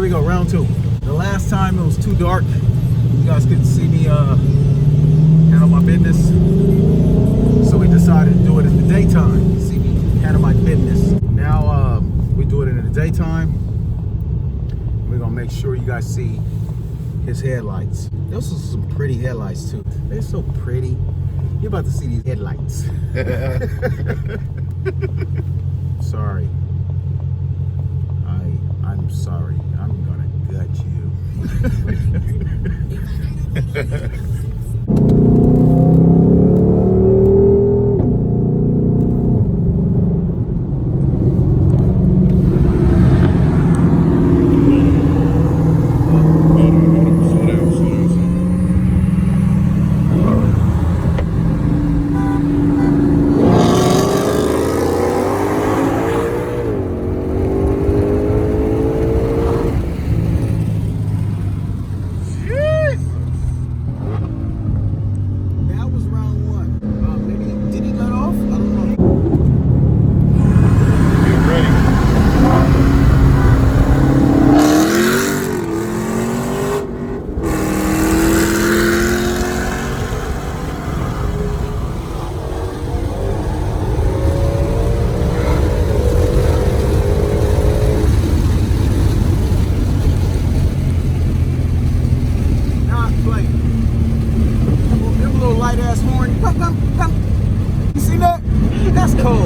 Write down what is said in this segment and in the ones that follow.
we go, round two. The last time it was too dark. You guys couldn't see me handle my business. So we decided to do it in the daytime. See me handle my business. Now we do it in the daytime. We're gonna make sure you guys see his headlights. Those are some pretty headlights too. They're so pretty. You're about to see these headlights. Sorry. I'm sorry. I'm gonna gut you.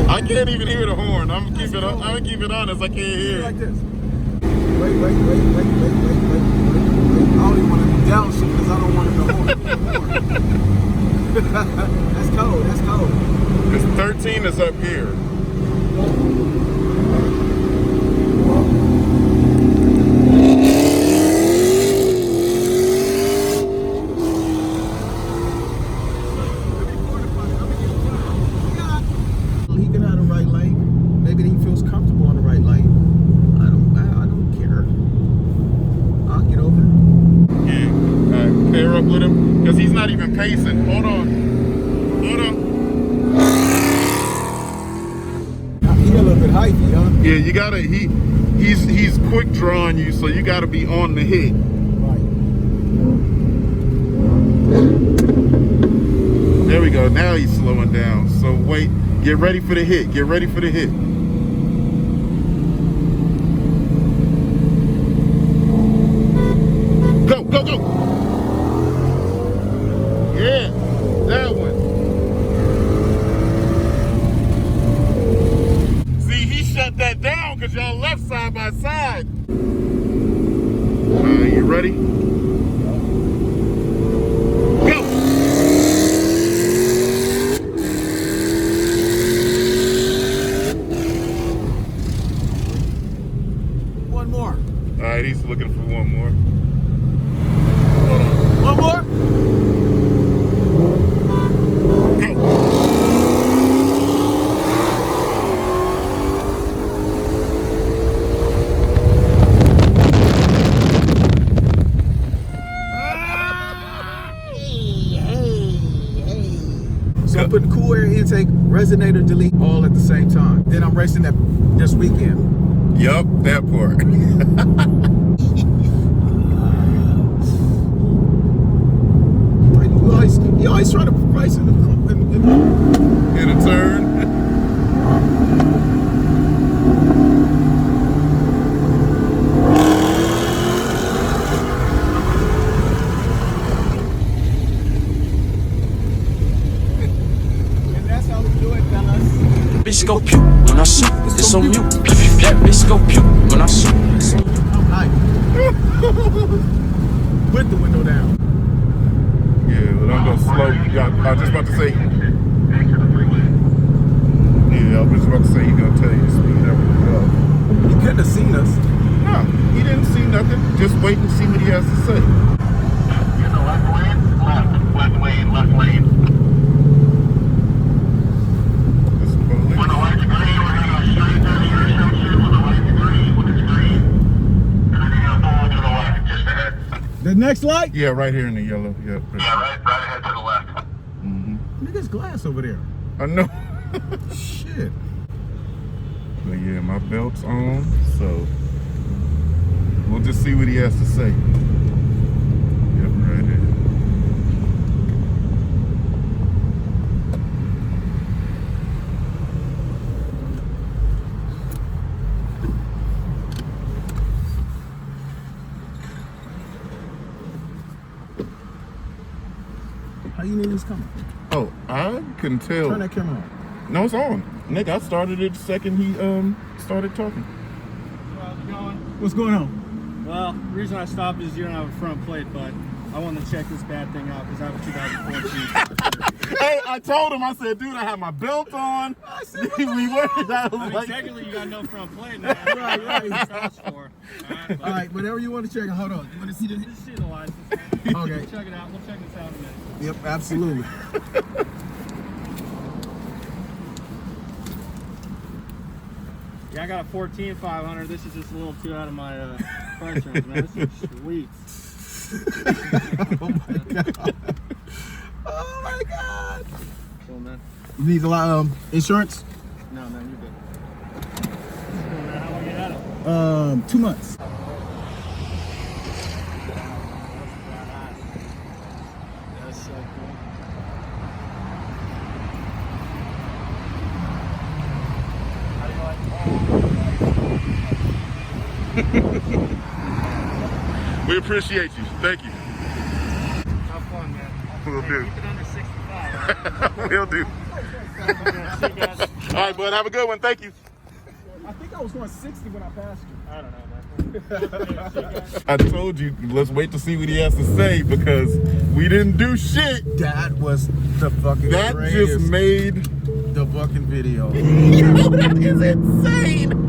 I can't even hear the horn. I'm gonna keep it honest. I can't hear it. Like this. Wait. I don't even want to be down shit because I don't want to go horn. That's cold. That's cold. Because 13 is up here. With him because he's not even pacing. Hold on. He a little bit hypey, huh? Yeah, you gotta. He's quick drawing you, so you gotta be on the hit. Right. There we go. Now he's slowing down. So wait. Get ready for the hit. Get ready for the hit. Go. Yeah, that one. See, he shut that down because y'all left side by side. You ready? Go! One more. All right, he's looking for one more. Hold on. One more? So I'm putting cool air intake, resonator, delete all at the same time. Then I'm racing that this weekend. Yup, that part. You always try to race in a turn. Bitch go pew when I shoot, it's on mute. That bitch go pew when I shoot. I'm hyped. With the window down. Yeah, but I'm gonna slow. Yeah, I was just about to say. Yeah, I was just about to say he's gonna tell you to speed up and go. He couldn't have seen us. No, he didn't see nothing. Just wait and see what he has to say. In the left lane, left lane. When the lights green, we're gonna go straight down the intersection. When the lights green, when it's green, and then you're gonna pull to the left, just ahead. The next light? Yeah, right here in the yellow. Yeah, right ahead to the left. Nigga's glass over there. I know. Shit. But yeah, my belt's on, so We'll just see what he has to say. Yep, right here. How you need this coming? Oh, I can tell. Turn that camera on. No, it's on. Nick, I started it the second he started talking. How's it going? What's going on? Well, the reason I stopped is you don't have a front plate, but I wanted to check this bad thing out because I have a 2014. Hey, I told him, I said, dude, I have my belt on. we were. I mean, technically, you got no front plate now. Right. That's for. All right, whatever you want to check. Hold on. You want to see the? Just see the license. Okay. Check it out. We'll check this out in a minute. Yep, absolutely. Yeah, I got a 14-500. This is just a little too out of my price range, man. This is sweet. Oh my god. Oh my god. Cool, man. You need a lot insurance? No, man, you're good. Cool, man. How long you had it? 2 months. That's so cool. How do you like We appreciate you. Thank you. Have fun, man. Will do. Keep it under 65. Will do. See you guys. All right, bud. Have a good one. Thank you. I think I was going 60 when I passed you. I don't know, man. See you guys. I told you, let's wait to see what he has to say because we didn't do shit. That was the fucking That greatest just made the fucking video. Yo, that is insane.